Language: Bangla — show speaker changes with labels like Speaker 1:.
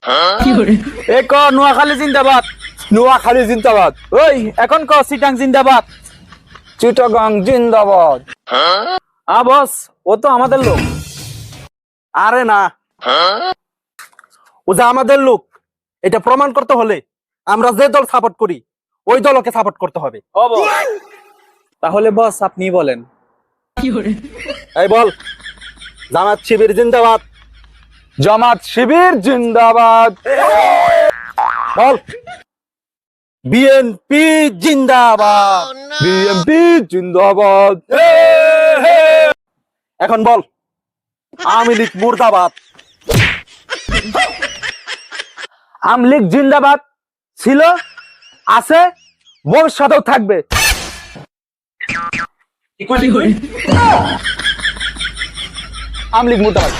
Speaker 1: এ ক নোয়াখালী জিন্দাবাদ।
Speaker 2: নোয়াখালী জিন্দাবাদ।
Speaker 1: ওই এখন ক চিটাং জিন্দাবাদ।
Speaker 2: চিটাগাং জিন্দাবাদ।
Speaker 1: বস ও তো আমাদের লোক।
Speaker 2: আরে না, ও যে আমাদের লোক এটা প্রমাণ করতে হলে আমরা যে দল সাপোর্ট করি ওই দলকে সাপোর্ট করতে হবে।
Speaker 1: তাহলে বস আপনি বলেন।
Speaker 2: এই বল, জামাত শিবির জিন্দাবাদ। জামাত শিবির জিন্দাবাদ। বল, বিএনপি জিন্দাবাদ। বিএনপি জিন্দাবাদ। এখন বল, আওয়ামী লীগ মুর্দাবাদ।
Speaker 1: আওয়ামী লীগ জিন্দাবাদ ছিল, আছে, ভবিষ্যতেও থাকবে।
Speaker 2: আওয়ামী লীগ মুর্দাবাদ।